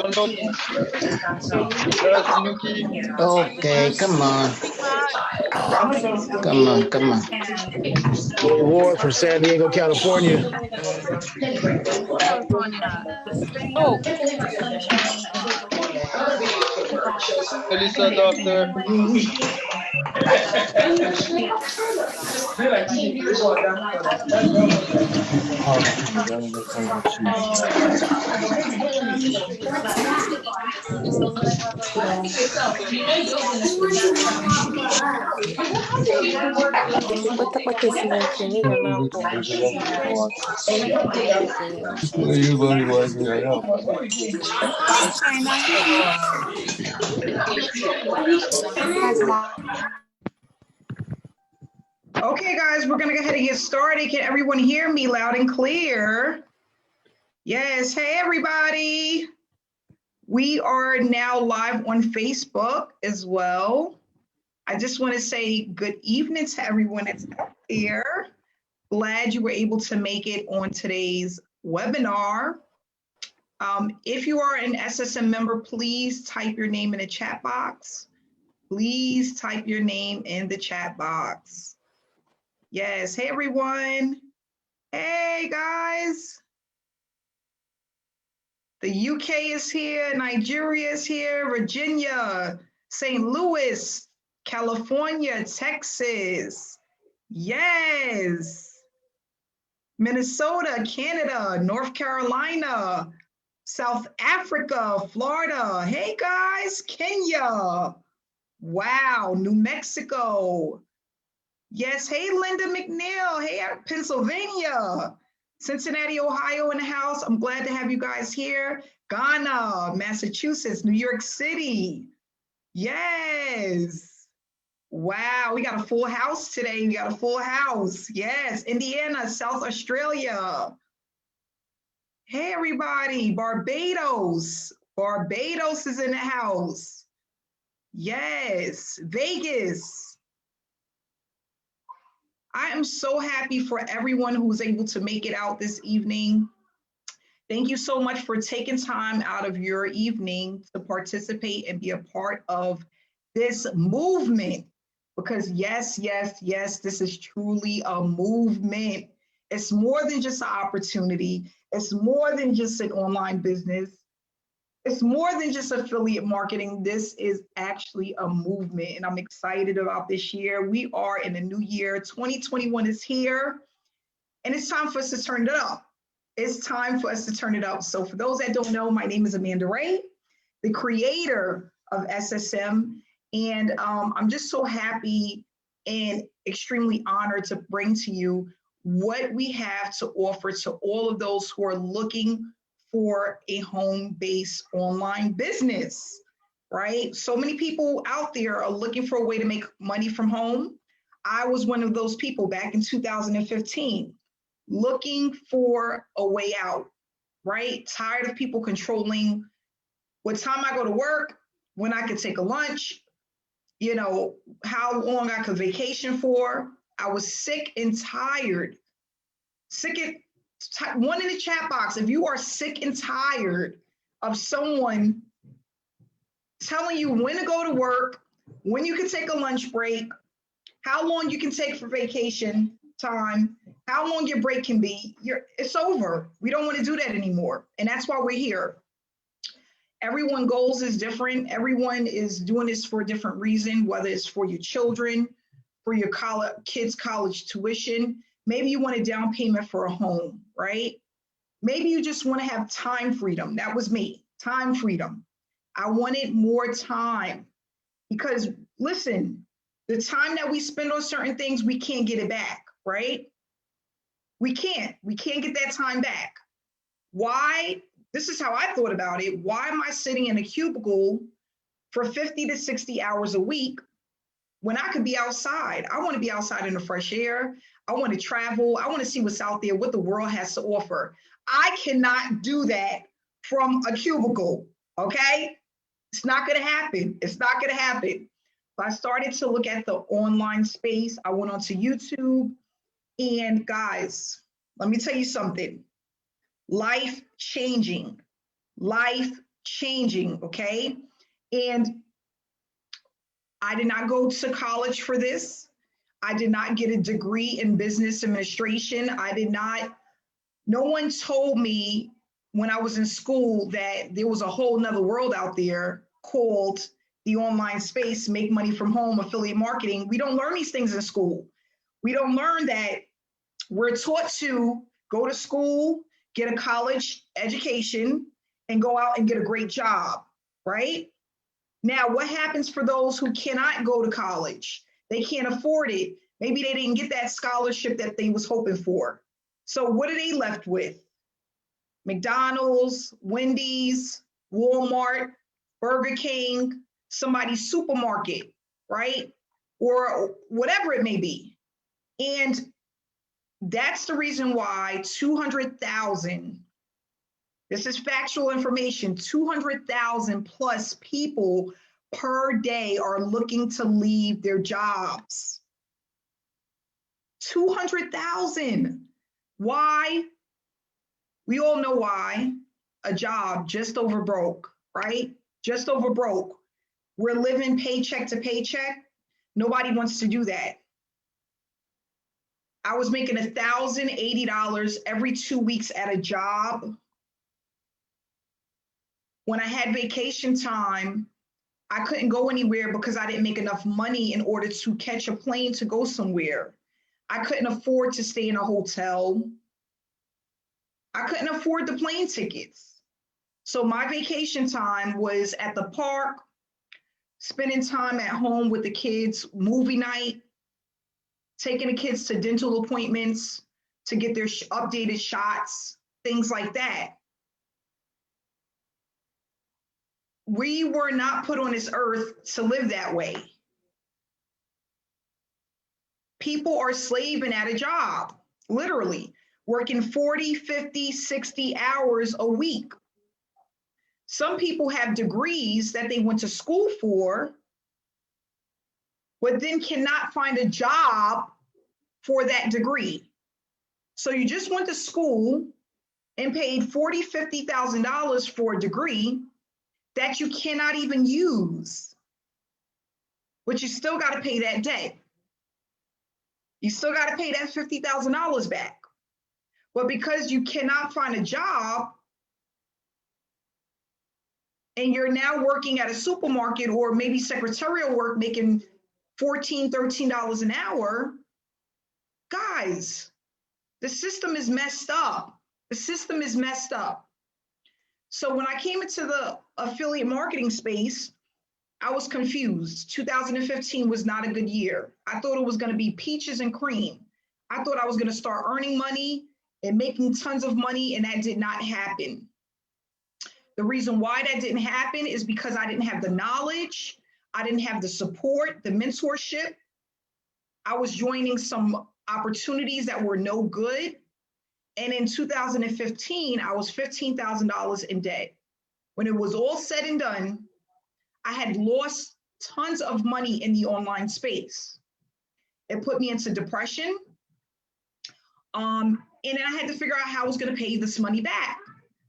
Okay, come on. Come on. Ward from San Diego, California. Oh. Melissa, doctor. Okay, guys, we're gonna go ahead and get started. Can everyone hear me loud and clear? Yes, hey everybody. We are now live on Facebook as well. I just want to say good evening to everyone that's out there. Glad you were able to make it on today's webinar. If you are an SSM member, please type your name in the chat box. Please type your name in the chat box. Yes, hey everyone. Hey guys. The UK is here, Nigeria is here, Virginia, St. Louis, California, Texas. Yes. Minnesota, Canada, North Carolina, South Africa, Florida. Hey guys, Kenya. Wow, New Mexico. Yes, hey Linda McNeil. Hey Pennsylvania. Cincinnati, Ohio in the house. I'm glad to have you guys here. Ghana, Massachusetts, New York City. Yes. Wow, we got a full house today. We got a full house. Yes, Indiana, South Australia. Hey, everybody, Barbados. Barbados is in the house. Yes, Vegas. I am so happy for everyone who's able to make it out this evening. Thank you so much for taking time out of your evening to participate and be a part of this movement. Because yes, this is truly a movement. It's more than just an opportunity. It's more than just an online business. It's more than just affiliate marketing. This is actually a movement, and I'm excited about this year. We are in a new year. 2021 is here, and it's time for us to turn it up. It's time for us to turn it up. So for those that don't know, my name is Amanda Wray, the creator of SSM, and I'm just so happy and extremely honored to bring to you what we have to offer to all of those who are looking for a home-based online business, right? So many people out there are looking for a way to make money from home. I was one of those people back in 2015, looking for a way out, right? Tired of people controlling what time I go to work, when I could take a lunch, you know, how long I could vacation for. I was sick and tired. One in the chat box, if you are sick and tired of someone telling you when to go to work, when you can take a lunch break, how long you can take for vacation time, how long your break can be, it's over. We don't want to do that anymore. And that's why we're here. Everyone's goals is different. Everyone is doing this for a different reason, whether it's for your children, for your kids' college tuition. Maybe you want a down payment for a home, right? Maybe you just want to have time freedom. That was me, time freedom. I wanted more time because listen, the time that we spend on certain things, we can't get it back, right? We can't get that time back. Why? This is how I thought about it. Why am I sitting in a cubicle for 50 to 60 hours a week when I could be outside? I want to be outside in the fresh air. I want to travel. I want to see what's out there, what the world has to offer. I cannot do that from a cubicle, okay? It's not going to happen. It's not going to happen. So I started to look at the online space. I went onto YouTube, and guys, let me tell you something. Life changing. changing, okay? And I did not go to college for this. I did not get a degree in business administration. No one told me when I was in school that there was a whole nother world out there called the online space, make money from home, affiliate marketing. We don't learn these things in school. We don't learn that. We're taught to go to school, get a college education, and go out and get a great job, right? Now, what happens for those who cannot go to college? They can't afford it. Maybe they didn't get that scholarship that they was hoping for. So what are they left with? McDonald's, Wendy's, Walmart, Burger King, somebody's supermarket, right? Or whatever it may be. And that's the reason why 200,000, this is factual information, 200,000 plus people per day are looking to leave their jobs. 200,000. Why? We all know why. A job, just over broke, right? Just over broke. We're living paycheck to paycheck. Nobody wants to do that. I was making $1,080 every 2 weeks at a job. When I had vacation time, I couldn't go anywhere because I didn't make enough money in order to catch a plane to go somewhere. I couldn't afford to stay in a hotel. I couldn't afford the plane tickets. So my vacation time was at the park, spending time at home with the kids, movie night, taking the kids to dental appointments to get their updated shots, things like that. We were not put on this earth to live that way. People are slaving at a job, literally, working 40, 50, 60 hours a week. Some people have degrees that they went to school for, but then cannot find a job for that degree. So you just went to school and paid $40,000, $50,000 for a degree that you cannot even use, but you still got to pay that debt. You still got to pay that $50,000 back. But because you cannot find a job and you're now working at a supermarket or maybe secretarial work making $14, $13 an hour, guys, the system is messed up. The system is messed up. So when I came into the affiliate marketing space, I was confused. 2015 was not a good year. I thought it was going to be peaches and cream. I thought I was going to start earning money and making tons of money, and that did not happen. The reason why that didn't happen is because I didn't have the knowledge, I didn't have the support, the mentorship. I was joining some opportunities that were no good. And in 2015, I was $15,000 in debt. When it was all said and done, I had lost tons of money in the online space. It put me into depression. And then I had to figure out how I was going to pay this money back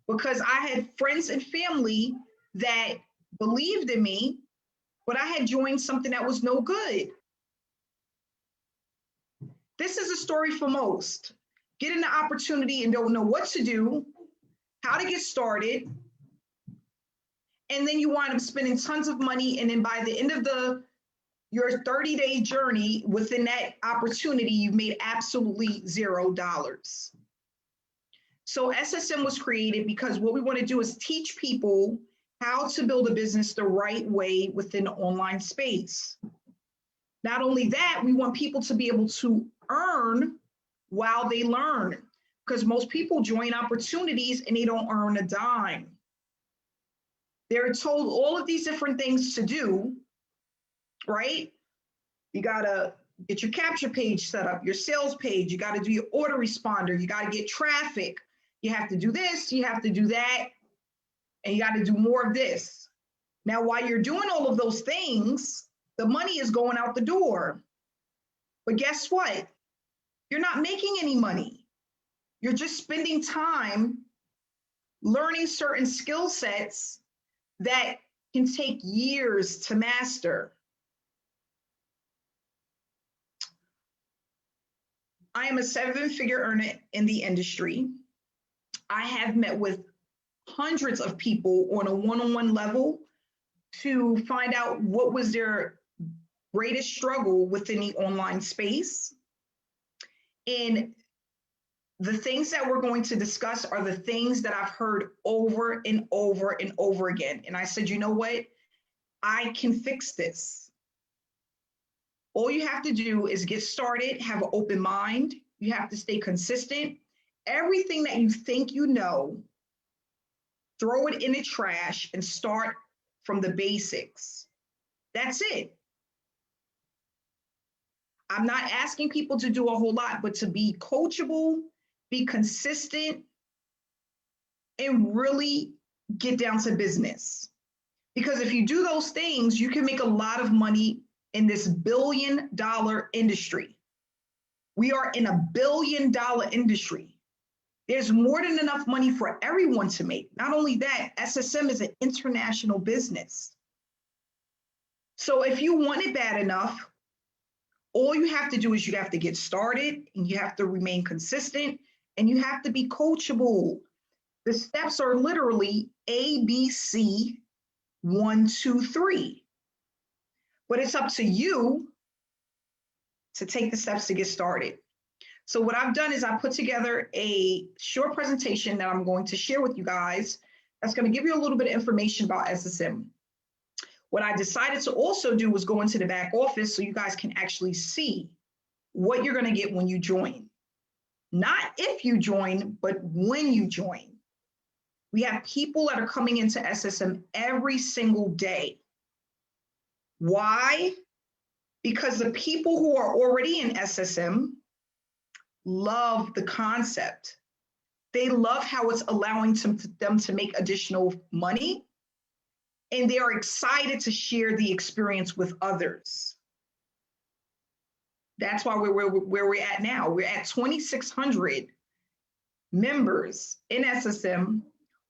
because I had friends and family that believed in me, but I had joined something that was no good. This is a story for most. Get an opportunity and don't know what to do, how to get started, and then you wind up spending tons of money, and then by the end of your 30-day journey within that opportunity, you've made absolutely $0. So SSM was created because what we want to do is teach people how to build a business the right way within the online space. Not only that, we want people to be able to earn while they learn, because most people join opportunities and they don't earn a dime. They're told all of these different things to do, right? You gotta get your capture page set up, your sales page, you gotta do your order responder, you gotta get traffic, you have to do this, you have to do that, and you gotta do more of this. Now, while you're doing all of those things, the money is going out the door. But guess what? You're not making any money. You're just spending time learning certain skill sets that can take years to master. I am a 7-figure earner in the industry. I have met with hundreds of people on a one-on-one level to find out what was their greatest struggle within the online space. And the things that we're going to discuss are the things that I've heard over and over and over again. And I said, you know what? I can fix this. All you have to do is get started, have an open mind. You have to stay consistent. Everything that you think you know, throw it in the trash and start from the basics. That's it. I'm not asking people to do a whole lot, but to be coachable, be consistent, and really get down to business. Because if you do those things, you can make a lot of money in this billion-dollar industry. We are in a billion-dollar industry. There's more than enough money for everyone to make. Not only that, SSM is an international business. So if you want it bad enough, all you have to do is you have to get started, and you have to remain consistent, and you have to be coachable. The steps are literally A, B, C, 1, 2, 3. But it's up to you to take the steps to get started. So what I've done is I put together a short presentation that I'm going to share with you guys that's going to give you a little bit of information about SSM. What I decided to also do was go into the back office so you guys can actually see what you're going to get when you join. Not if you join, but when you join. We have people that are coming into SSM every single day. Why? Because the people who are already in SSM love the concept. They love how it's allowing them to make additional money, and they are excited to share the experience with others. That's why we're where we're at now. We're at 2,600 members in SSM.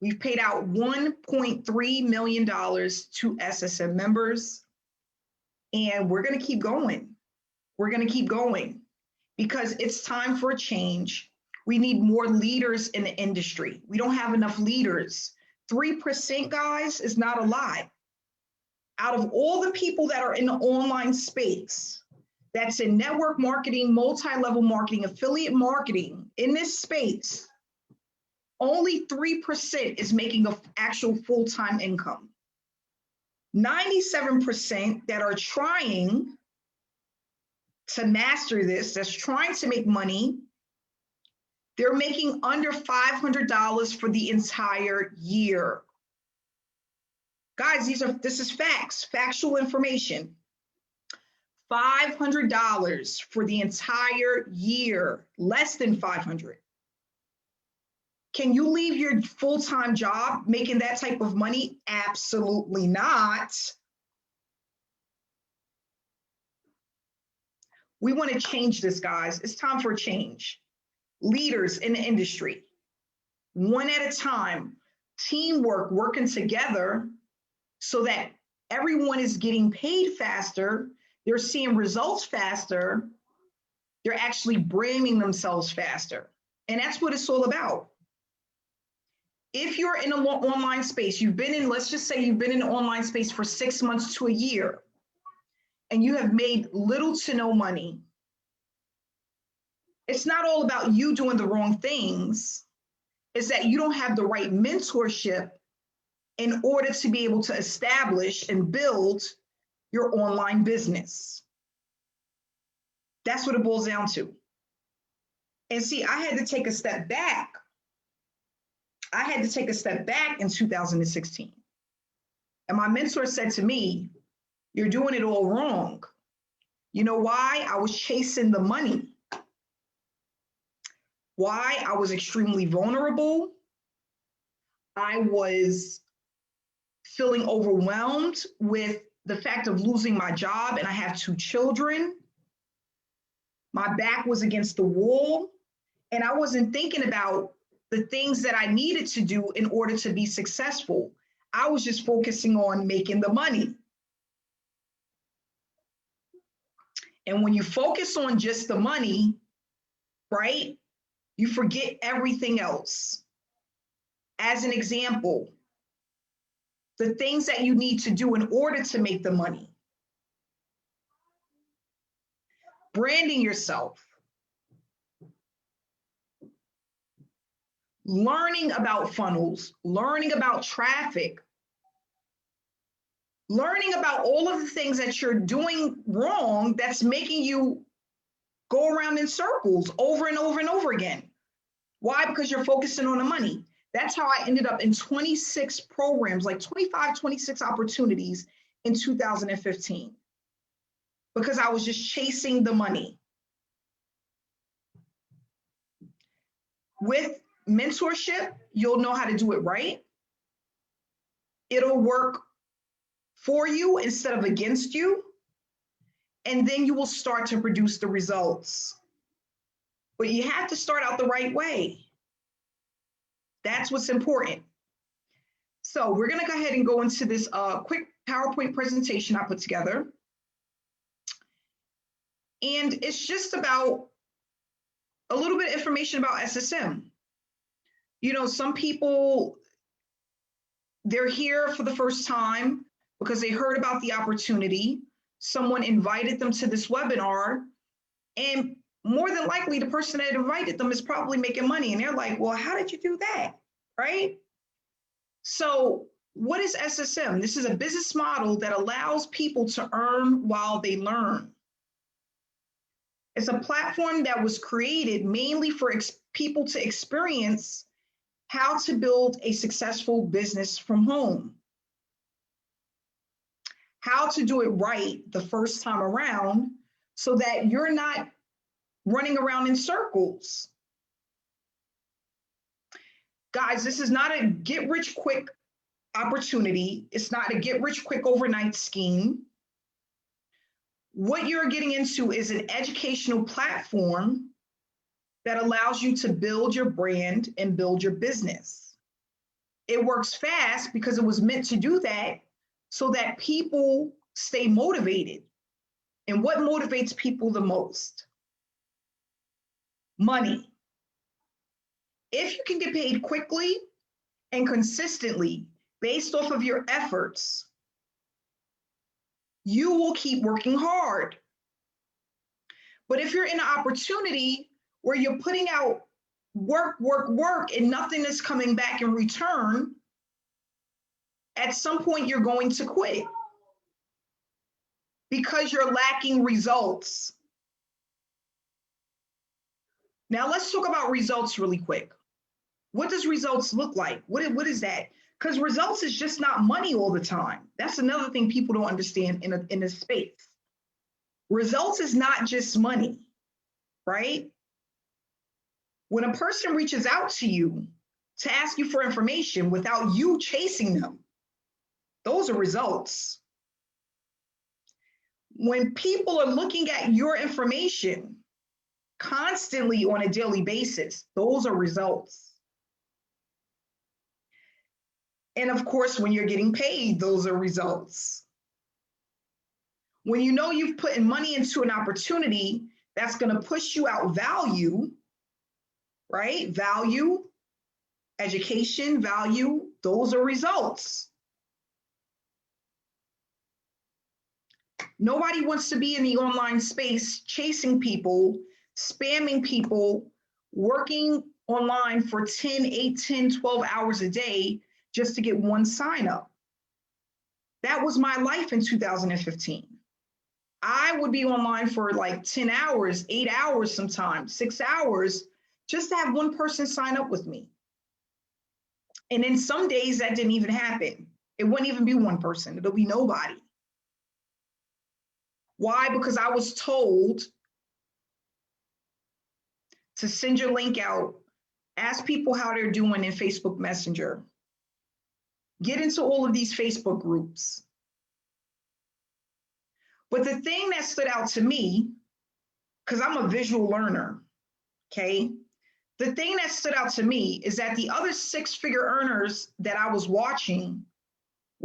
We've paid out $1.3 million to SSM members, and we're going to keep going. We're going to keep going because it's time for a change. We need more leaders in the industry. We don't have enough leaders. 3%, guys, is not a lot. Out of all the people that are in the online space, that's in network marketing, multi-level marketing, affiliate marketing, in this space, only 3% is making an actual full-time income. 97% that are trying to master this, that's trying to make money, they're making under $500 for the entire year. Guys, this is facts, factual information. $500 for the entire year, less than $500. Can you leave your full-time job making that type of money? Absolutely not. We want to change this, guys. It's time for a change. Leaders in the industry, one at a time, teamwork, working together so that everyone is getting paid faster, they're seeing results faster, they're actually branding themselves faster. And that's what it's all about. If you're in an online space, let's just say you've been in an online space for 6 months to a year, and you have made little to no money, it's not all about you doing the wrong things. It's that you don't have the right mentorship in order to be able to establish and build your online business. That's what it boils down to. And see, I had to take a step back. I had to take a step back in 2016. And my mentor said to me, "You're doing it all wrong." You know why? I was chasing the money. Why? I was extremely vulnerable. I was feeling overwhelmed with the fact of losing my job, and I have 2 children. My back was against the wall, and I wasn't thinking about the things that I needed to do in order to be successful. I was just focusing on making the money. And when you focus on just the money, right, you forget everything else. As an example, the things that you need to do in order to make the money. Branding yourself. Learning about funnels, learning about traffic, learning about all of the things that you're doing wrong that's making you go around in circles over and over and over again. Why? Because you're focusing on the money. That's how I ended up in 26 programs, like 25, 26 opportunities in 2015, because I was just chasing the money. With mentorship, you'll know how to do it right. It'll work for you instead of against you. And then you will start to produce the results. But you have to start out the right way. That's what's important. So we're going to go ahead and go into this quick PowerPoint presentation I put together. And it's just about a little bit of information about SSM. You know, some people, they're here for the first time because they heard about the opportunity. Someone invited them to this webinar, and more than likely the person that invited them is probably making money. And they're like, well, how did you do that? Right? So what is SSM? This is a business model that allows people to earn while they learn. It's a platform that was created mainly for people to experience how to build a successful business from home, how to do it right the first time around so that you're not running around in circles. Guys, this is not a get-rich-quick opportunity. It's not a get-rich-quick overnight scheme. What you're getting into is an educational platform that allows you to build your brand and build your business. It works fast because it was meant to do that so that people stay motivated. And what motivates people the most? Money. If you can get paid quickly and consistently based off of your efforts, you will keep working hard. But if you're in an opportunity where you're putting out work, and nothing is coming back in return, at some point you're going to quit because you're lacking results. Now let's talk about results really quick. What does results look like? What is that? Because results is just not money all the time. That's another thing people don't understand in this space. Results is not just money, right? When a person reaches out to you to ask you for information without you chasing them, those are results. When people are looking at your information constantly on a daily basis, those are results. And of course, when you're getting paid, those are results. When you know you've put money into an opportunity that's going to push you out value, right? Value, education, value, those are results. Nobody wants to be in the online space chasing people, spamming people, working online for 10, 8, 10, 12 hours a day just to get one sign up. That was my life in 2015. I would be online for like 10 hours, 8 hours sometimes, 6 hours, just to have one person sign up with me. And then some days that didn't even happen. It wouldn't even be one person. It'll be nobody. Why? Because I was told to send your link out, ask people how they're doing in Facebook Messenger, get into all of these Facebook groups. But the thing that stood out to me, because I'm a visual learner, okay? The thing that stood out to me is that the other six-figure earners that I was watching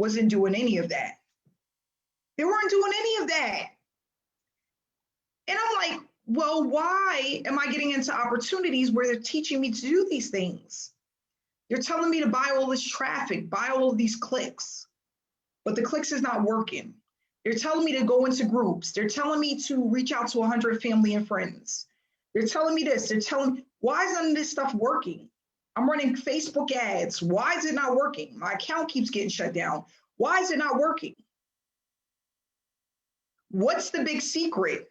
wasn't doing any of that. They weren't doing any of that. And I'm like, well, why am I getting into opportunities where they're teaching me to do these things? They're telling me to buy all this traffic, buy all of these clicks, but the clicks is not working. They're telling me to go into groups. They're telling me to reach out to 100 family and friends. They're telling me this. They're telling me, why is none of this stuff working? I'm running Facebook ads. Why is it not working? My account keeps getting shut down. Why is it not working? What's the big secret?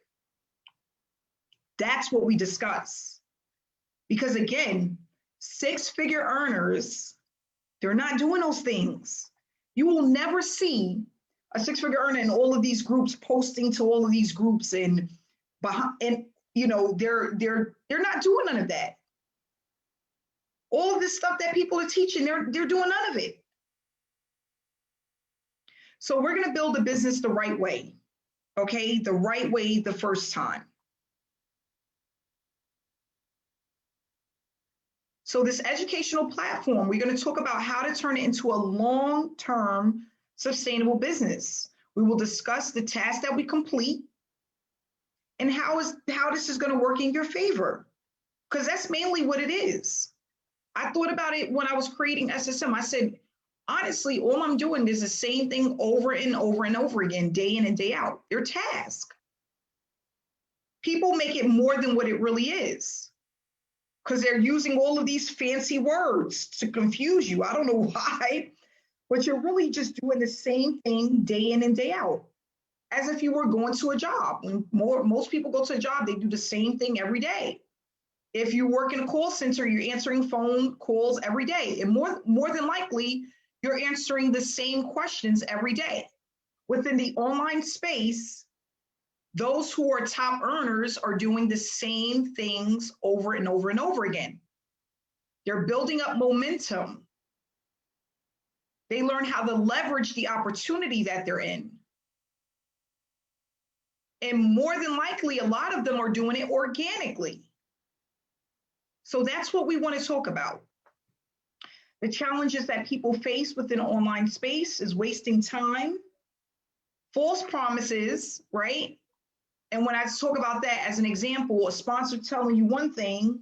That's what we discuss. Because again, six-figure earners, they're not doing those things. You will never see a six-figure earner in all of these groups posting to all of these groups and you know, they're not doing none of that. All of this stuff that people are teaching, they're doing none of it. So we're going to build a business the right way, okay? The right way the first time. So this educational platform, we're going to talk about how to turn it into a long-term sustainable business. We will discuss the tasks that we complete and how this is going to work in your favor, because that's mainly what it is. I thought about it when I was creating SSM. I said, honestly, all I'm doing is the same thing over and over and over again, day in and day out. They're tasks. People make it more than what it really is because they're using all of these fancy words to confuse you. I don't know why, but you're really just doing the same thing day in and day out, as if you were going to a job. When most people go to a job, they do the same thing every day. If you work in a call center, you're answering phone calls every day. And more than likely, you're answering the same questions every day. Within the online space, those who are top earners are doing the same things over and over and over again. They're building up momentum. They learn how to leverage the opportunity that they're in. And more than likely, a lot of them are doing it organically. So that's what we want to talk about. The challenges that people face within online space is wasting time, false promises, right? And when I talk about that as an example, a sponsor telling you one thing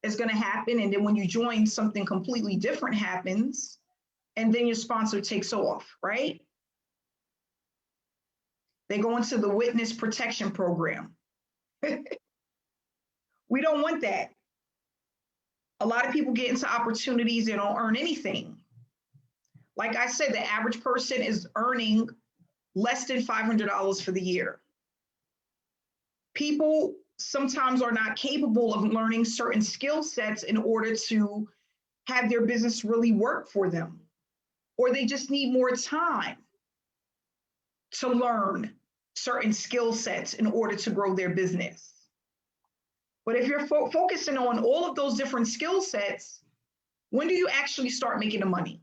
is going to happen, and then when you join, something completely different happens, and then your sponsor takes off, right? They go into the witness protection program. We don't want that. A lot of people get into opportunities and don't earn anything. Like I said, the average person is earning less than $500 for the year. People sometimes are not capable of learning certain skill sets in order to have their business really work for them, or they just need more time to learn certain skill sets in order to grow their business. But if you're focusing on all of those different skill sets, when do you actually start making the money?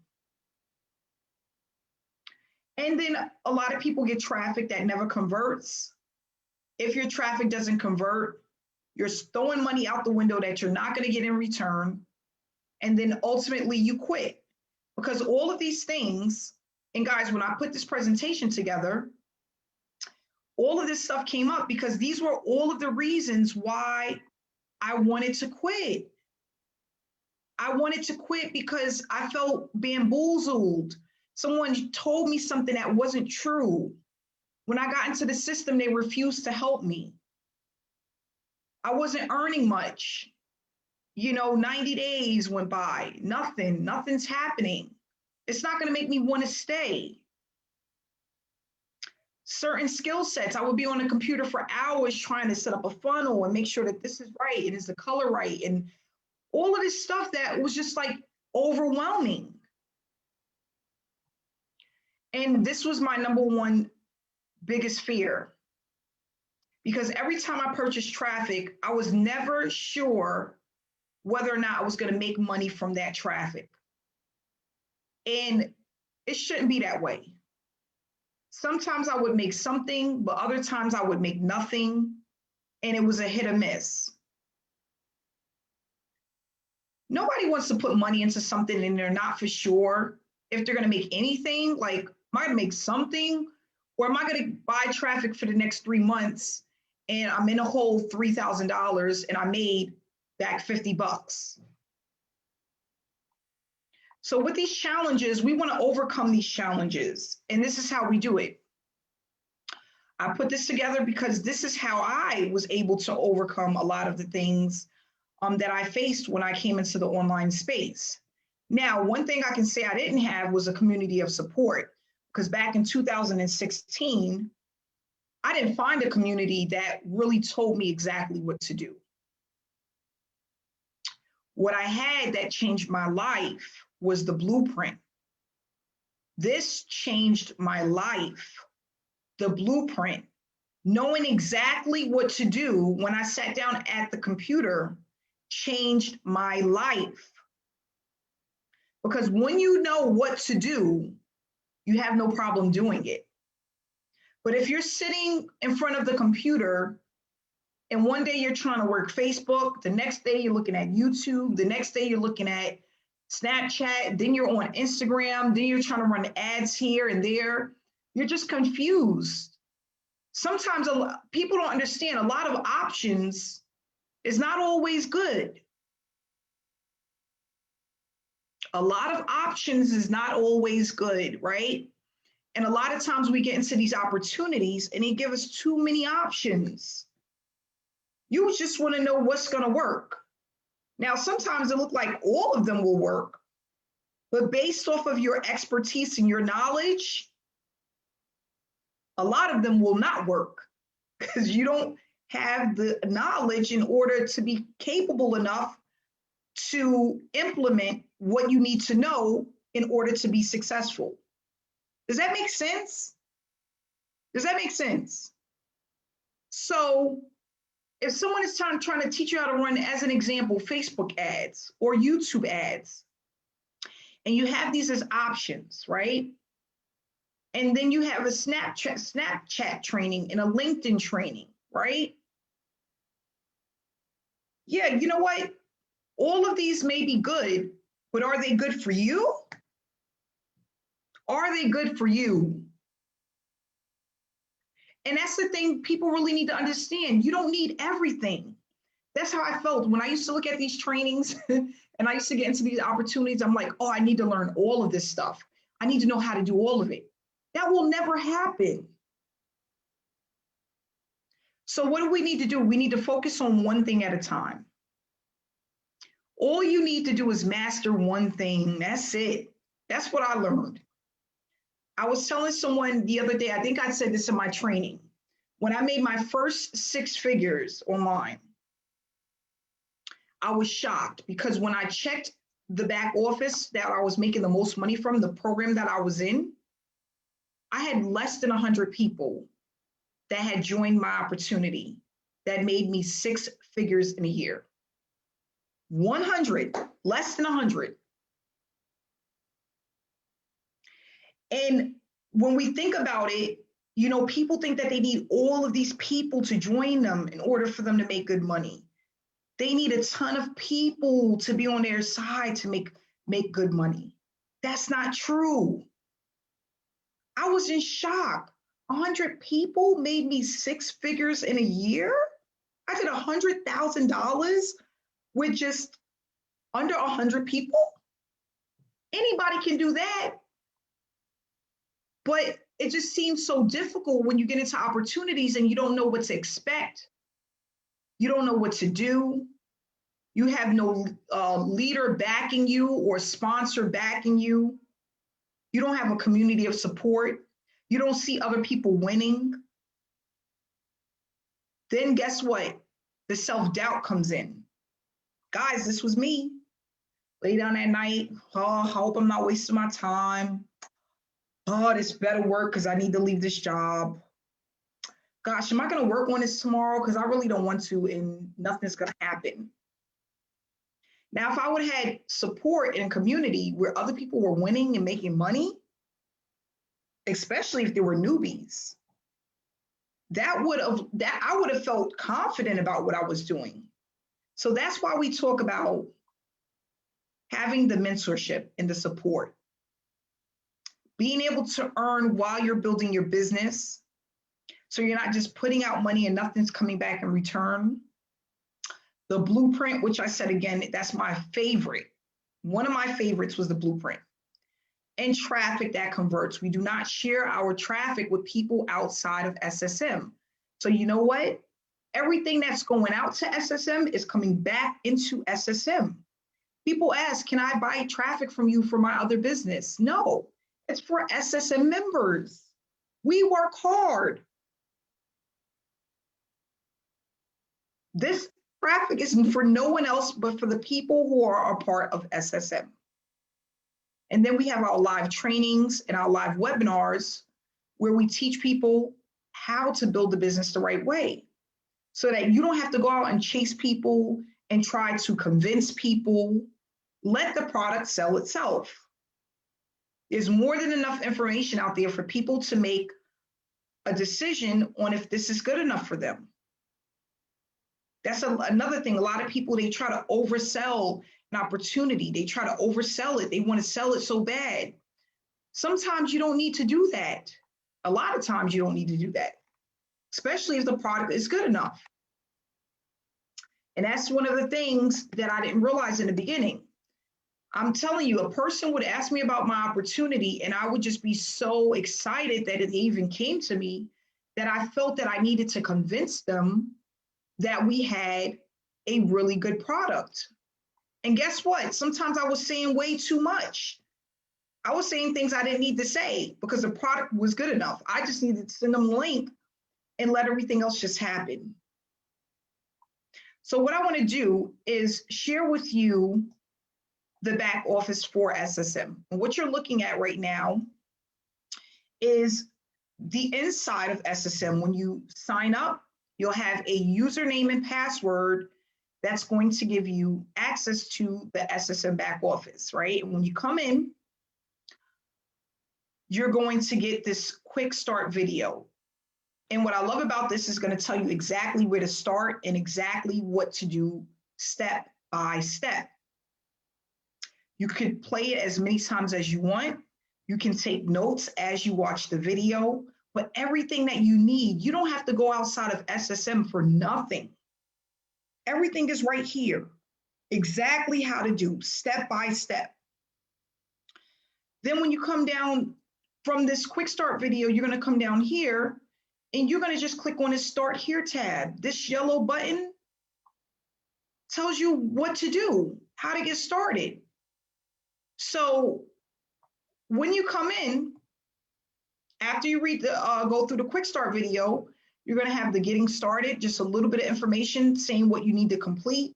And then a lot of people get traffic that never converts. If your traffic doesn't convert, you're throwing money out the window that you're not going to get in return. And then ultimately you quit, because all of these things, and guys, when I put this presentation together, all of this stuff came up because these were all of the reasons why I wanted to quit. I wanted to quit because I felt bamboozled. Someone told me something that wasn't true. When I got into the system, they refused to help me. I wasn't earning much. 90 days went by, nothing's happening. It's not going to make me want to stay. Certain skill sets, I would be on a computer for hours trying to set up a funnel and make sure that this is right and is the color right, and all of this stuff that was just like overwhelming. And this was my number one biggest fear, because every time I purchased traffic, I was never sure whether or not I was going to make money from that traffic. And it shouldn't be that way. Sometimes I would make something, but other times I would make nothing, and it was a hit or miss. Nobody wants to put money into something and they're not for sure if they're going to make anything. Like, am I going to make something, or am I going to buy traffic for the next 3 months and I'm in a hole $3,000 and I made back $50? So with these challenges, we want to overcome these challenges. And this is how we do it. I put this together because this is how I was able to overcome a lot of the things that I faced when I came into the online space. Now, one thing I can say I didn't have was a community of support, because back in 2016, I didn't find a community that really told me exactly what to do. What I had that changed my life was the blueprint. This changed my life. The blueprint, knowing exactly what to do when I sat down at the computer, changed my life. Because when you know what to do, you have no problem doing it. But if you're sitting in front of the computer and one day you're trying to work Facebook, the next day you're looking at YouTube, the next day you're looking at Snapchat, then you're on Instagram, then you're trying to run ads here and there, you're just confused. Sometimes people don't understand a lot of options is not always good. A lot of options is not always good, right? And a lot of times we get into these opportunities and they give us too many options. You just want to know what's going to work. Now, sometimes it looks like all of them will work, but based off of your expertise and your knowledge, a lot of them will not work because you don't have the knowledge in order to be capable enough to implement what you need to know in order to be successful. Does that make sense? Does that make sense? So if someone is trying to teach you how to run, as an example, Facebook ads or YouTube ads, and you have these as options, right? And then you have a Snapchat training and a LinkedIn training, right? Yeah, you know what? All of these may be good, but are they good for you? Are they good for you? And that's the thing people really need to understand. You don't need everything. That's how I felt when I used to look at these trainings and I used to get into these opportunities. I'm like, oh, I need to learn all of this stuff. I need to know how to do all of it. That will never happen. So what do we need to do? We need to focus on one thing at a time. All you need to do is master one thing. That's it. That's what I learned. I was telling someone the other day, I think I said this in my training, when I made my first 6 figures online, I was shocked because when I checked the back office that I was making the most money from, the program that I was in, I had less than 100 people that had joined my opportunity that made me 6 figures in a year. 100, less than 100. And when we think about it, you know, people think that they need all of these people to join them in order for them to make good money. They need a ton of people to be on their side to make good money. That's not true. I was in shock. 100 people made me 6 figures in a year. I did $100,000 with just under 100 people. Anybody can do that. But it just seems so difficult when you get into opportunities and you don't know what to expect. You don't know what to do. You have no leader backing you or sponsor backing you. You don't have a community of support. You don't see other people winning. Then guess what? The self-doubt comes in. Guys, this was me. Lay down at night. Oh, I hope I'm not wasting my time. Oh, this better work because I need to leave this job. Gosh, am I going to work on this tomorrow? Because I really don't want to, and nothing's going to happen. Now, if I would have had support in a community where other people were winning and making money, especially if they were newbies, I would have felt confident about what I was doing. So that's why we talk about having the mentorship and the support. being able to earn while you're building your business. So you're not just putting out money and nothing's coming back in return. The blueprint, which I said again, that's my favorite. One of my favorites was the blueprint. And traffic that converts. We do not share our traffic with people outside of SSM. So you know what? Everything that's going out to SSM is coming back into SSM. People ask, can I buy traffic from you for my other business? No, it's for SSM members. We work hard. This traffic is for no one else but for the people who are a part of SSM. And then we have our live trainings and our live webinars where we teach people how to build the business the right way so that you don't have to go out and chase people and try to convince people. Let the product sell itself. There's more than enough information out there for people to make a decision on if this is good enough for them. That's another thing. A lot of people, they try to oversell an opportunity. They try to oversell it. They want to sell it so bad. Sometimes you don't need to do that. A lot of times you don't need to do that, especially if the product is good enough. And that's one of the things that I didn't realize in the beginning. I'm telling you, a person would ask me about my opportunity and I would just be so excited that it even came to me that I felt that I needed to convince them that we had a really good product. And guess what? Sometimes I was saying way too much. I was saying things I didn't need to say because the product was good enough. I just needed to send them a link and let everything else just happen. So what I want to do is share with you the back office for SSM. And what you're looking at right now is the inside of SSM. When you sign up, you'll have a username and password that's going to give you access to the SSM back office, right? And when you come in, you're going to get this quick start video. And what I love about this is going to tell you exactly where to start and exactly what to do step by step. You could play it as many times as you want. You can take notes as you watch the video, but everything that you need, you don't have to go outside of SSM for nothing. Everything is right here. Exactly how to do step by step. Then when you come down from this quick start video, you're going to come down here and you're going to just click on this Start Here tab. This yellow button tells you what to do, how to get started. So when you come in, after you read the go through the quick start video, you're going to have the getting started, just a little bit of information saying what you need to complete.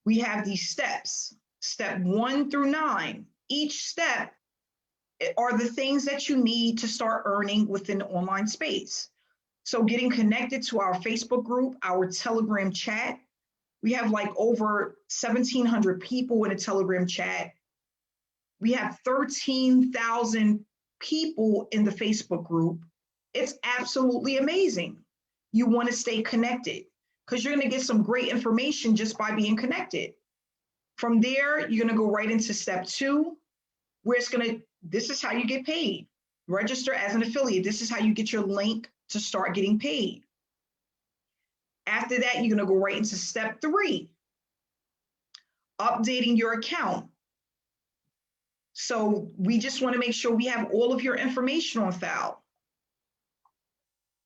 We have these steps, step 1 through 9. Each step are the things that you need to start earning within the online space. So getting connected to our Facebook group, our Telegram chat. We have like over 1,700 people in a Telegram chat. We have 13,000 people in the Facebook group. It's absolutely amazing. You want to stay connected because you're going to get some great information just by being connected. From there, you're going to go right into step 2, where this is how you get paid. Register as an affiliate. This is how you get your link to start getting paid. After that, you're going to go right into step 3, updating your account. So we just want to make sure we have all of your information on file.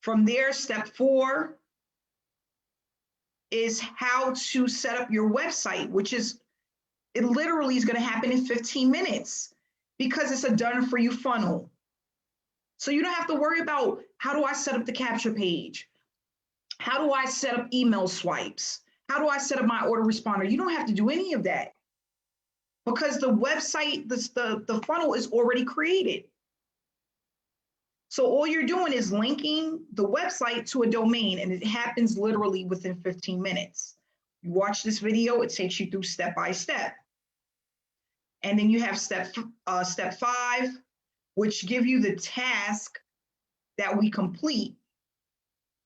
From there, step 4 is how to set up your website, which is, it literally is going to happen in 15 minutes because it's a done for you funnel. So you don't have to worry about how do I set up the capture page? How do I set up email swipes? How do I set up my autoresponder? You don't have to do any of that because the website, the funnel is already created. So all you're doing is linking the website to a domain, and it happens literally within 15 minutes. You watch this video, it takes you through step by step. And then you have step 5, which give you the task that we complete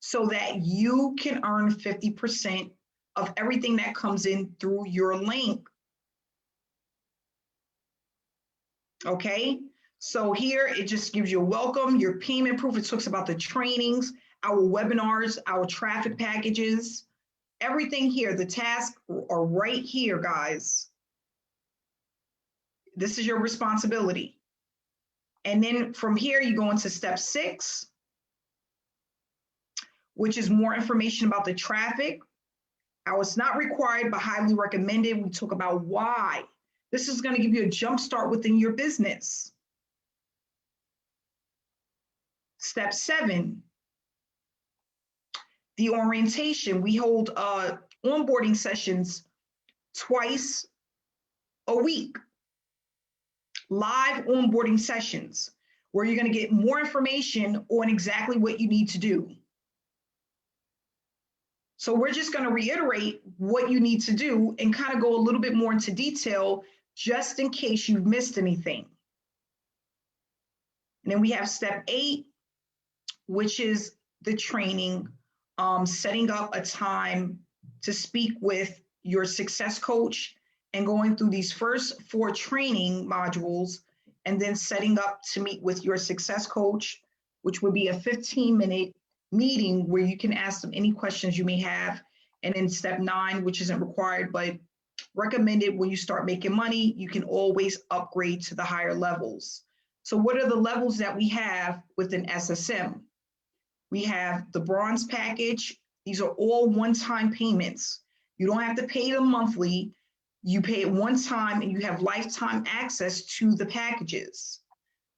so that you can earn 50% of everything that comes in through your link. Okay, So here it just gives you a welcome, your payment proof. It talks about the trainings, our webinars, our traffic packages, everything here. The tasks are right here, guys. This is your responsibility. And then from here, you go into step 6, which is more information about the traffic. How it's not required, but highly recommended. We talk about why. This is going to give you a jump start within your business. Step 7, the orientation. We hold onboarding sessions twice a week. Live onboarding sessions where you're going to get more information on exactly what you need to do. So we're just going to reiterate what you need to do and kind of go a little bit more into detail just in case you've missed anything. And then we have step 8, which is the training, setting up a time to speak with your success coach and going through these first 4 training modules and then setting up to meet with your success coach, which would be a 15-minute meeting where you can ask them any questions you may have. And then step 9, which isn't required, but recommended when you start making money, you can always upgrade to the higher levels. So what are the levels that we have within SSM? We have the bronze package. These are all one-time payments. You don't have to pay them monthly. You pay it one time and you have lifetime access to the packages.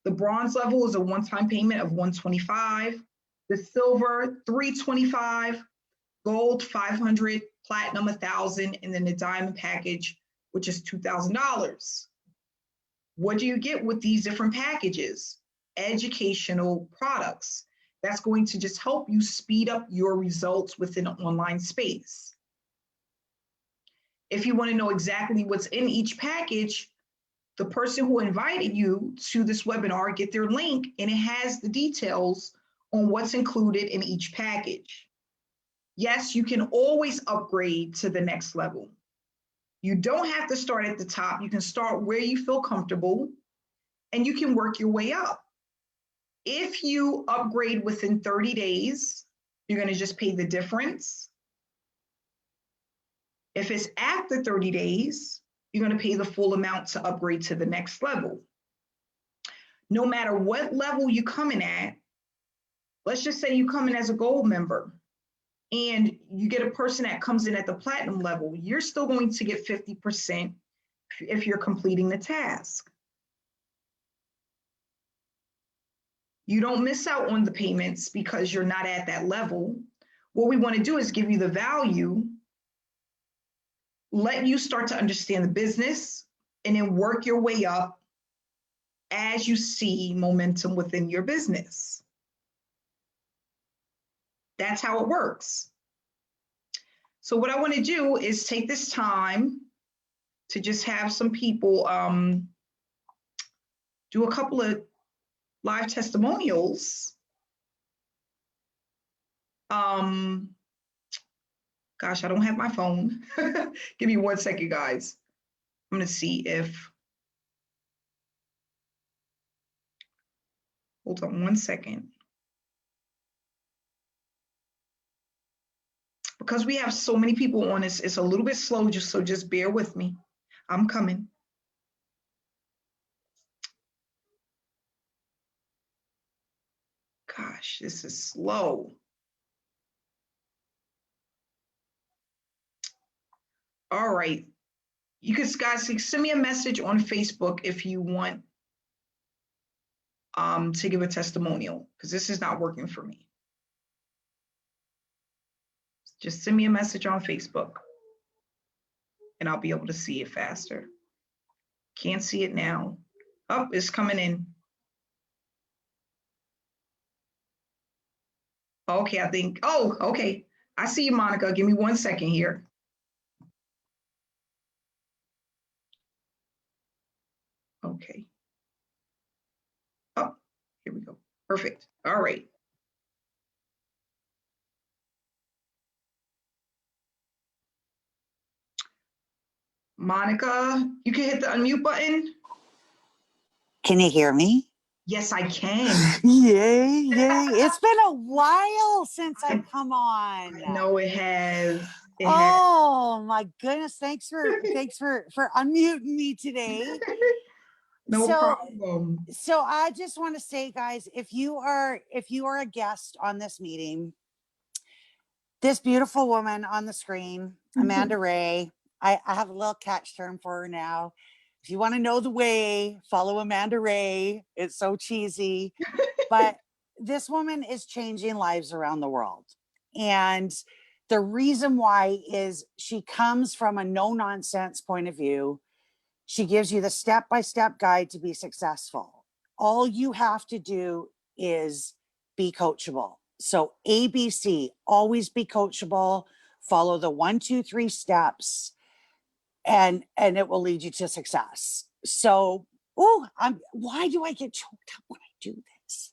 The bronze level is a one-time payment of $125. The silver, $325. Gold, $500. Platinum, $1,000. And then the diamond package, which is $2,000. What do you get with these different packages? Educational products. That's going to just help you speed up your results within an online space. If you want to know exactly what's in each package, the person who invited you to this webinar, get their link, and it has the details on what's included in each package. Yes, you can always upgrade to the next level. You don't have to start at the top. You can start where you feel comfortable, and you can work your way up. If you upgrade within 30 days, you're going to just pay the difference. If it's after 30 days, you're going to pay the full amount to upgrade to the next level. No matter what level you come in at, let's just say you come in as a gold member and you get a person that comes in at the platinum level, you're still going to get 50% if you're completing the task. You don't miss out on the payments because you're not at that level. What we want to do is give you the value, let you start to understand the business, and then work your way up as you see momentum within your business. That's how it works. So what I want to do is take this time to just have some people do a couple of live testimonials. Gosh, I don't have my phone. Give me 1 second, guys. I'm going to see if, hold on 1 second. Because we have so many people on this, it's a little bit slow, so just bear with me. I'm coming. Gosh, this is slow. All right. You guys send me a message on Facebook if you want to give a testimonial, because this is not working for me. Just send me a message on Facebook and I'll be able to see it faster. Can't see it now. Oh, it's coming in. Okay, I think, oh, okay. I see you, Monica. Give me 1 second here. Okay. Oh, here we go. Perfect. All right. Monica, you can hit the unmute button. Can you hear me? Yes, I can. Yay, yay. It's been a while since I've come on. No, it has. It has. Oh my goodness. Thanks for unmuting me today. No problem. So I just want to say, guys, if you are a guest on this meeting, this beautiful woman on the screen, Amanda Wray, I have a little catch term for her now. If you want to know the way, follow Amanda Wray. It's so cheesy, but this woman is changing lives around the world. And the reason why is she comes from a no nonsense point of view. She gives you the step-by-step guide to be successful. All you have to do is be coachable. So ABC, always be coachable, follow the 1, 2, 3 steps, and it will lead you to success. So, why do I get choked up when I do this?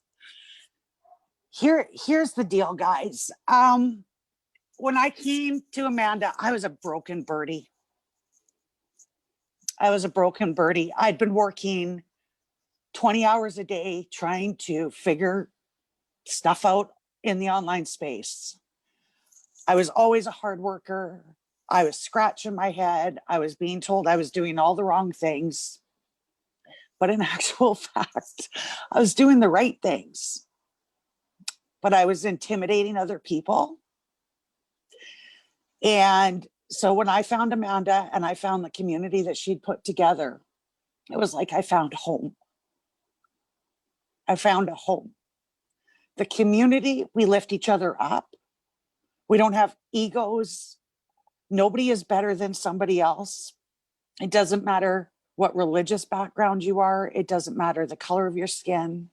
Here's the deal, guys. When I came to Amanda, I was a broken birdie. I'd been working 20 hours a day trying to figure stuff out in the online space. I was always a hard worker. I was scratching my head. I was being told I was doing all the wrong things. But in actual fact, I was doing the right things. But I was intimidating other people. And so when I found Amanda and I found the community that she'd put together, it was like I found home. I found a home. The community, we lift each other up. We don't have egos. Nobody is better than somebody else. It doesn't matter what religious background you are. It doesn't matter the color of your skin.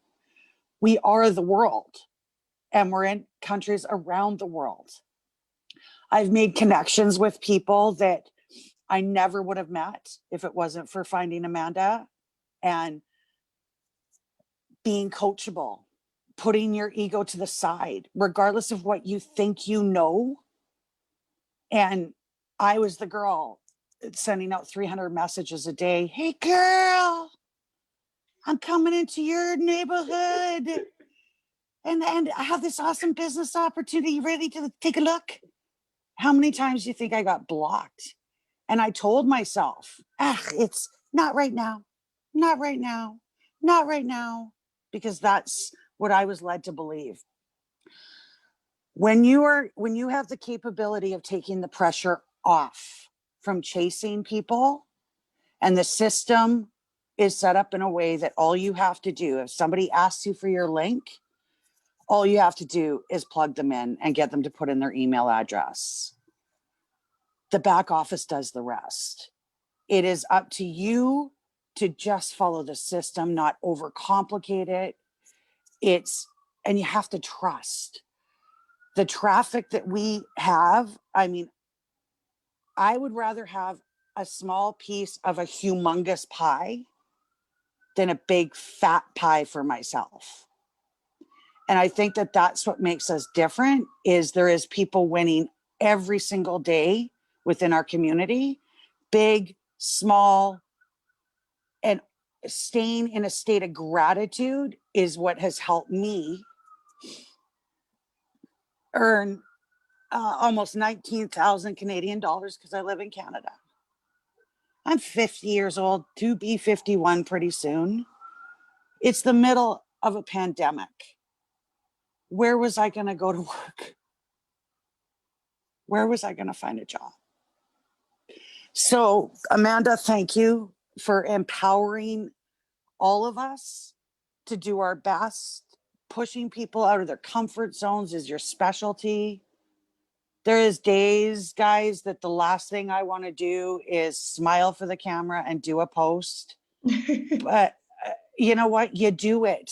We are the world, and we're in countries around the world. I've made connections with people that I never would have met if it wasn't for finding Amanda and being coachable, putting your ego to the side, regardless of what you think you know. And I was the girl sending out 300 messages a day. Hey, girl, I'm coming into your neighborhood. And I have this awesome business opportunity. You ready to take a look? How many times do you think I got blocked? And I told myself, it's not right now, not right now, not right now, because that's what I was led to believe. When you have the capability of taking the pressure off from chasing people, and the system is set up in a way that all you have to do, if somebody asks you for your link, all you have to do is plug them in and get them to put in their email address. The back office does the rest. It is up to you to just follow the system, not overcomplicate it. And you have to trust. The traffic that we have, I mean, I would rather have a small piece of a humongous pie than a big fat pie for myself. And I think that that's what makes us different, is there is people winning every single day within our community, big, small, and staying in a state of gratitude is what has helped me earn almost 19,000 Canadian dollars because I live in Canada. I'm 50 years old, to be 51 pretty soon. It's the middle of a pandemic. Where was I going to go to work? Where was I going to find a job? So, Amanda, thank you for empowering all of us to do our best. Pushing people out of their comfort zones is your specialty. There is days, guys, that the last thing I want to do is smile for the camera and do a post. But you know what? You do it.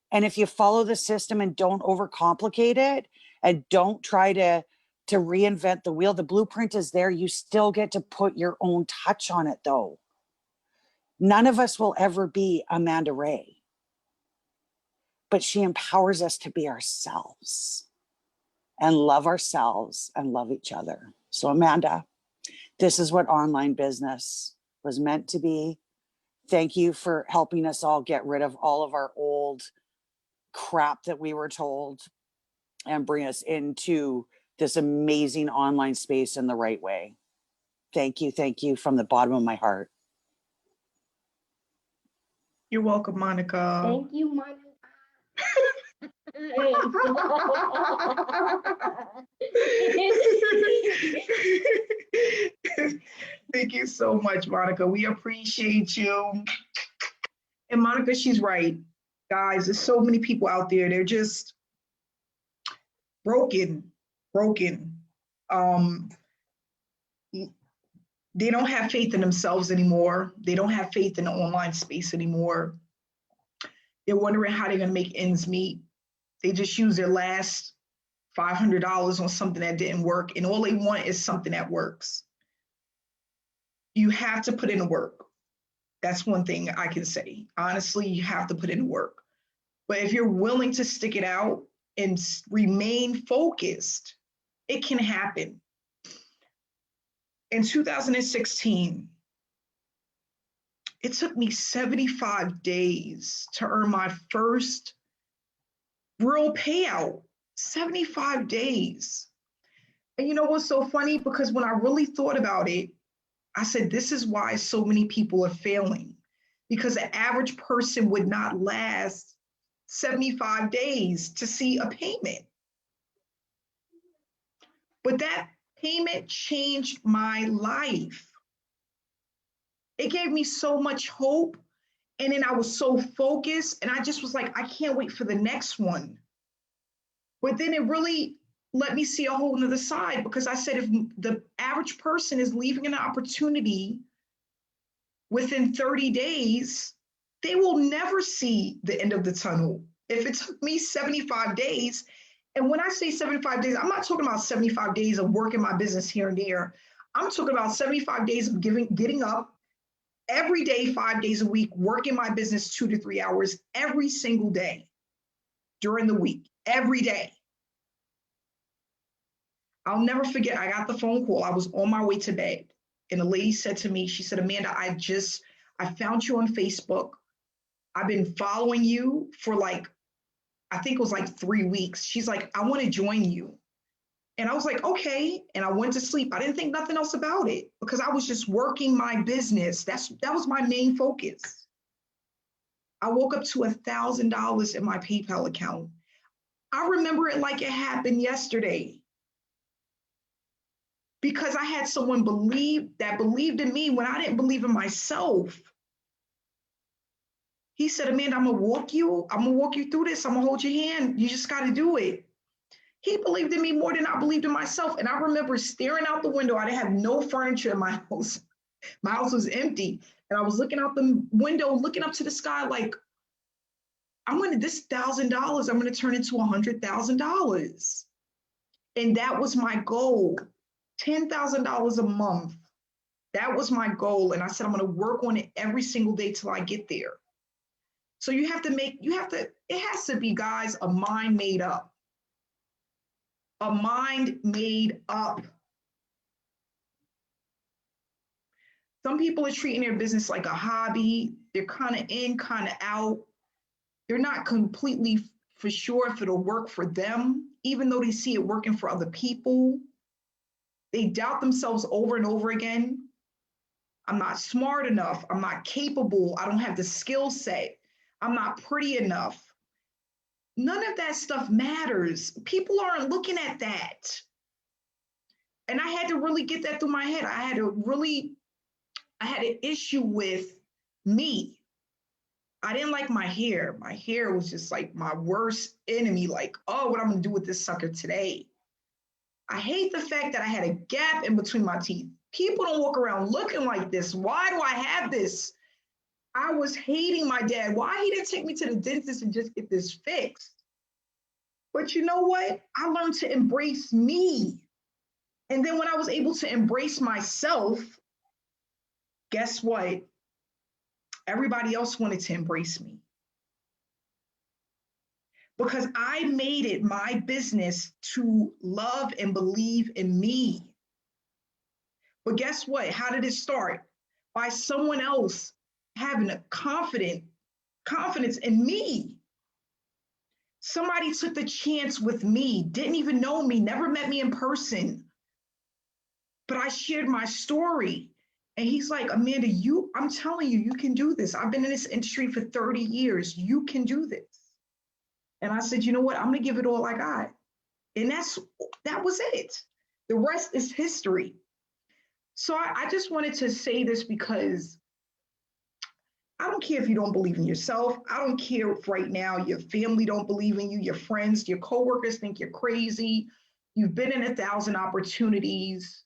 And if you follow the system and don't overcomplicate it and don't try to reinvent the wheel, the blueprint is there. You still get to put your own touch on it, though. None of us will ever be Amanda Wray, but she empowers us to be ourselves and love ourselves and love each other. So, Amanda, this is what online business was meant to be. Thank you for helping us all get rid of all of our old crap that we were told and bring us into this amazing online space in the right way. Thank you from the bottom of my heart. You're welcome, Monica. Thank you, Monica. Thank you so much, Monica. We appreciate you. And Monica, she's right. Guys, there's so many people out there. They're just broken. They don't have faith in themselves anymore. They don't have faith in the online space anymore. They're wondering how they're going to make ends meet. They just use their last $500 on something that didn't work, and all they want is something that works. You have to put in the work. That's one thing I can say. Honestly, you have to put in the work. But if you're willing to stick it out and remain focused, it can happen. In 2016, it took me 75 days to earn my first real payout. 75 days. And you know what's so funny? Because when I really thought about it, I said, this is why so many people are failing. Because the average person would not last 75 days to see a payment. But that payment changed my life. It gave me so much hope. And then I was so focused, and I just was like, I can't wait for the next one. But then it really let me see a whole nother side, because I said, if the average person is leaving an opportunity within 30 days, they will never see the end of the tunnel. If it took me 75 days, and when I say 75 days, I'm not talking about 75 days of working my business here and there. I'm talking about 75 days of getting up every day, 5 days a week, working my business 2 to 3 hours every single day during the week, every day. I'll never forget, I got the phone call. I was on my way to bed, and a lady said to me, she said, Amanda, I found you on Facebook. I've been following you for I think it was 3 weeks. She's like, I want to join you. And I was like, okay. And I went to sleep. I didn't think nothing else about it, because I was just working my business. That was my main focus. I woke up to $1,000 in my PayPal account. I remember it like it happened yesterday, because I had someone that believed in me when I didn't believe in myself. He said, Amanda, I'm gonna walk you through this. I'm gonna hold your hand. You just gotta do it. He believed in me more than I believed in myself. And I remember staring out the window. I didn't have no furniture in my house. My house was empty. And I was looking out the window, looking up to the sky, like, this $1,000, I'm gonna turn into $100,000. And that was my goal. $10,000 a month. That was my goal. And I said, I'm going to work on it every single day till I get there. So it has to be, guys, a mind made up. A mind made up. Some people are treating their business like a hobby. They're kind of in, kind of out. They're not completely for sure if it'll work for them, even though they see it working for other people. They doubt themselves over and over again. I'm not smart enough. I'm not capable. I don't have the skill set. I'm not pretty enough. None of that stuff matters. People aren't looking at that. And I had to really get that through my head. I had an issue with me. I didn't like my hair. My hair was just like my worst enemy. Like, oh, what I'm going to do with this sucker today? I hate the fact that I had a gap in between my teeth. People don't walk around looking like this. Why do I have this? I was hating my dad. Why he didn't take me to the dentist and just get this fixed? But you know what? I learned to embrace me. And then when I was able to embrace myself, guess what? Everybody else wanted to embrace me. Because I made it my business to love and believe in me. But guess what? How did it start? By someone else having a confidence in me. Somebody took the chance with me, didn't even know me, never met me in person, but I shared my story. And he's like, Amanda, I'm telling you, you can do this. I've been in this industry for 30 years. You can do this. And I said, you know what? I'm going to give it all I got. And that was it. The rest is history. So I just wanted to say this because I don't care if you don't believe in yourself. I don't care if right now your family don't believe in you, your friends, your coworkers think you're crazy. You've been in 1,000 opportunities.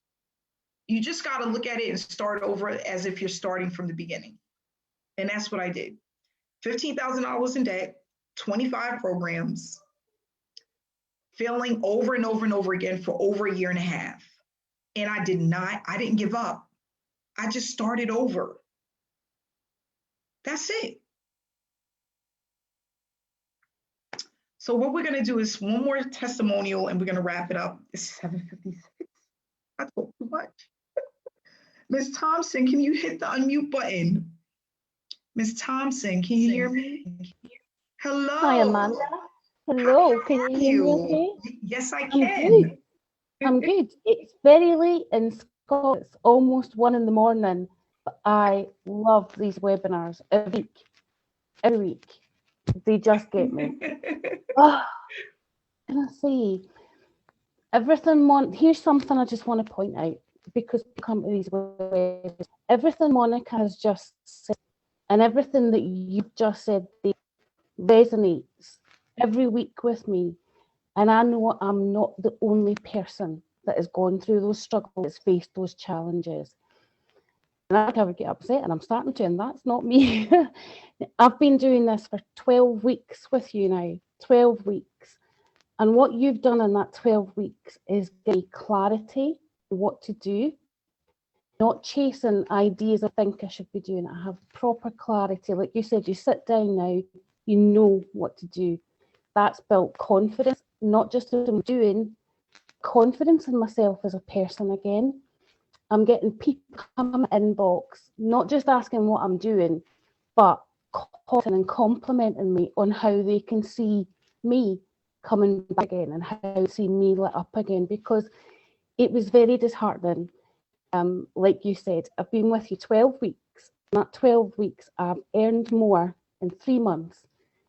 You just got to look at it and start over as if you're starting from the beginning. And that's what I did. $15,000 in debt, 25 programs, failing over and over and over again for over a year and a half. And I didn't give up. I just started over. That's it. So what we're going to do is one more testimonial and we're going to wrap it up. It's 7:56. I talk too much. Miss Thompson, can you hit the unmute button? Miss Thompson, can you hear me? Hello. Hi, Amanda. Hello, can you hear me okay? Yes, I I'm can. good. I'm good. It's very late in Scotland. It's almost 1 a.m, but I love these webinars every week. They just get me. Oh, can I say, here's something I just want to point out, because we come to these webinars, everything Monica has just said and everything that you've just said, they resonates every week with me. And I know I'm not the only person that has gone through those struggles, that's faced those challenges. And I would get upset, and I'm starting to, and that's not me. I've been doing this for 12 weeks with you now, 12 weeks. And what you've done in that 12 weeks is give me clarity on what to do, not chasing ideas I think I should be doing. I have proper clarity. Like you said, you sit down now, you know what to do. That's built confidence, not just in what I'm doing, confidence in myself as a person again. I'm getting people come in my inbox, not just asking what I'm doing, but and complimenting me on how they can see me coming back again and how they see me lit up again, because it was very disheartening. Like you said, I've been with you 12 weeks. In that 12 weeks, I've earned more in 3 months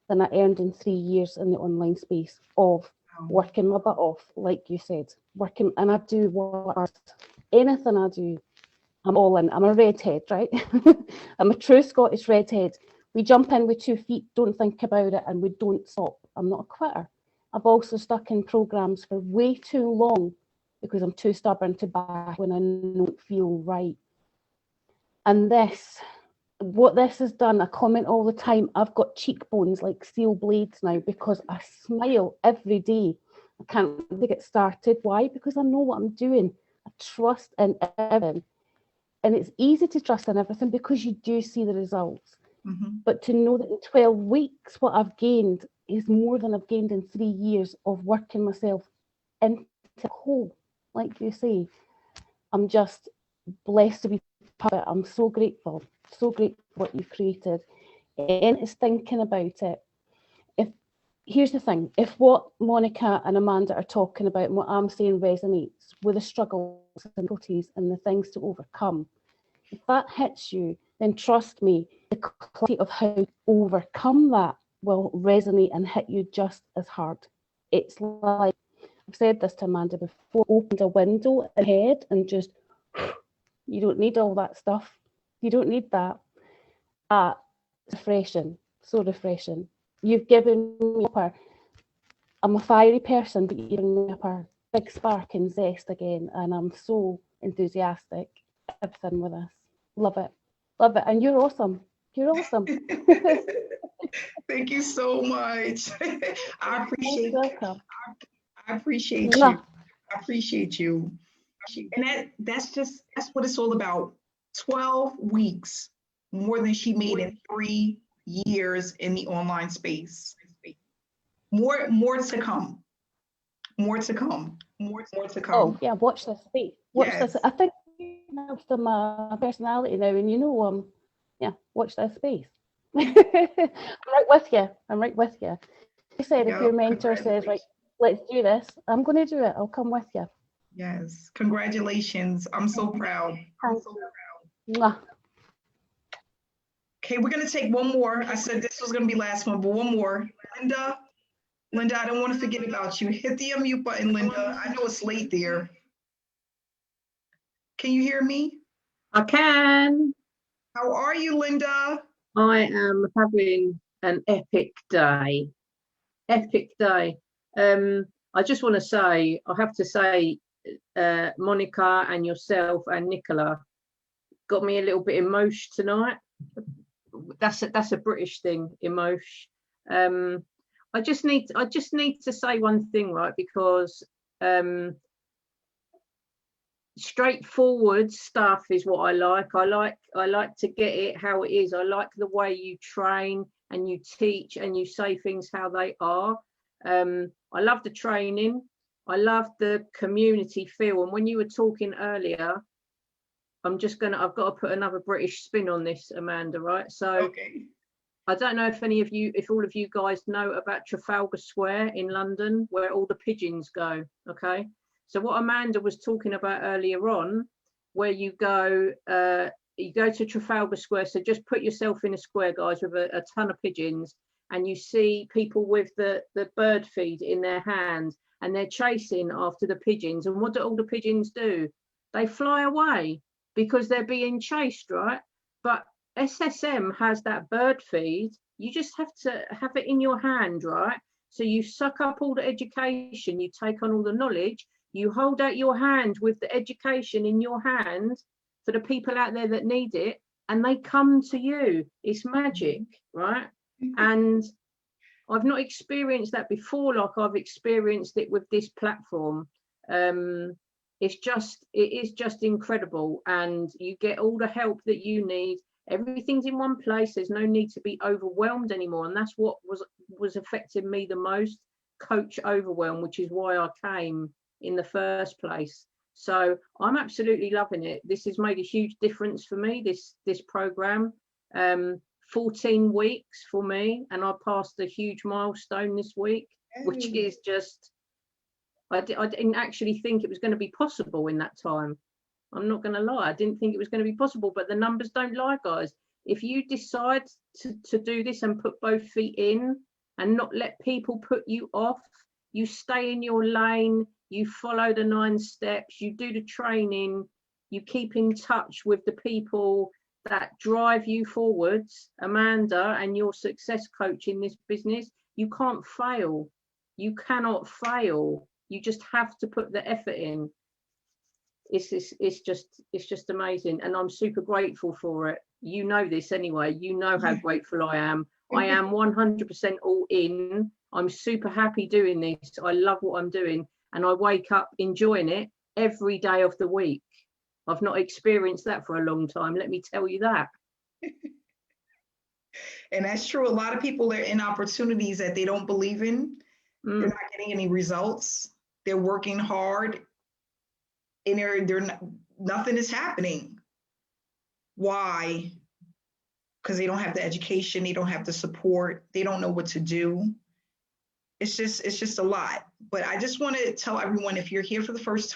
than I earned in 3 years in the online space of working my butt off, like you said, working, and I do anything I do, I'm all in. I'm a redhead, right? I'm a true Scottish redhead. We jump in with 2 feet, don't think about it, and we don't stop. I'm not a quitter. I've also stuck in programs for way too long because I'm too stubborn to back when I don't feel right. And what this has done, I comment all the time, I've got cheekbones like steel blades now because I smile every day. I can't wait to get started. Why? Because I know what I'm doing. I trust in everything. And it's easy to trust in everything because you do see the results. Mm-hmm. But to know that in 12 weeks, what I've gained is more than I've gained in 3 years of working myself into a hole, like you say. I'm just blessed to be part of it. I'm so grateful for what you've created. And it's thinking about it. Here's the thing, if what Monica and Amanda are talking about and what I'm saying resonates with the struggles and difficulties and the things to overcome, if that hits you, then trust me, the clarity of how to overcome that will resonate and hit you just as hard. It's like, I've said this to Amanda before, opened a window ahead and just, you don't need all that stuff. You don't need that. It's refreshing, so refreshing. You've given me I'm a fiery person, but you've given me a big spark and zest again, and I'm so enthusiastic. Everything with us. Love it. Love it. And you're awesome. You're awesome. Thank you so much. I appreciate welcome. I appreciate you. I appreciate you. And that's what it's all about. 12 weeks, more than she made in 3 years in the online space. More to come. More to come. More to come. Oh yeah, watch this space. Watch this. I think you know my personality now, and you know Yeah, watch that space. I'm right with you. I'm right with you. I said, if your mentor says, right, let's do this, I'm going to do it. I'll come with you. Yes, congratulations. I'm so proud. Mwah. Okay, we're going to take one more. I said this was going to be last one, but one more. Linda, I don't want to forget about you. Hit the unmute button, Linda. I know it's late there. Can you hear me? I can. How are you, Linda? I am having an epic day. Epic day. I just want to say, I have to say, Monica and yourself and Nicola got me a little bit emotion tonight. That's a British thing, emotion. I just need to say one thing, right? Because straightforward stuff is what I like. I like to get it how it is. I like the way you train and you teach and you say things how they are. I love the training. I love the community feel. And when you were talking earlier, I've got to put another British spin on this, Amanda, right? So okay. I don't know if all of you guys know about Trafalgar Square in London, where all the pigeons go. Okay. So what Amanda was talking about earlier on, where you go to Trafalgar Square. So just put yourself in a square, guys, with a ton of pigeons, and you see people with the bird feed in their hands, and they're chasing after the pigeons. And what do all the pigeons do? They fly away because they're being chased, right? But SSM has that bird feed. You just have to have it in your hand, right? So you suck up all the education, you take on all the knowledge, you hold out your hand with the education in your hand for the people out there that need it, and they come to you. It's magic, right? And I've not experienced that before like I've experienced it with this platform. It is just incredible, and you get all the help that you need. Everything's in one place. There's no need to be overwhelmed anymore, and that's what was affecting me the most, coach overwhelm, which is why I came in the first place. So I'm absolutely loving it. This has made a huge difference for me, this program. 14 weeks for me, and I passed a huge milestone this week, which is just, I didn't actually think it was going to be possible in that time. I'm not going to lie, I didn't think it was going to be possible, but the numbers don't lie, guys. If you decide to do this and put both feet in and not let people put you off, you stay in your lane, you follow the 9 steps, you do the training, you keep in touch with the people that drive you forwards, Amanda, and your success coach in this business, you can't fail. You cannot fail. You just have to put the effort in. It's just amazing, and I'm super grateful for it. You know this anyway. You know how grateful I am. I am 100% all in. I'm super happy doing this. I love what I'm doing, and I wake up enjoying it every day of the week. I've not experienced that for a long time, let me tell you that. And that's true. A lot of people are in opportunities that they don't believe in. They're not getting any results. They're working hard, and nothing is happening. Why? Because they don't have the education, they don't have the support, they don't know what to do. It's just a lot. But I just want to tell everyone, if you're here for the first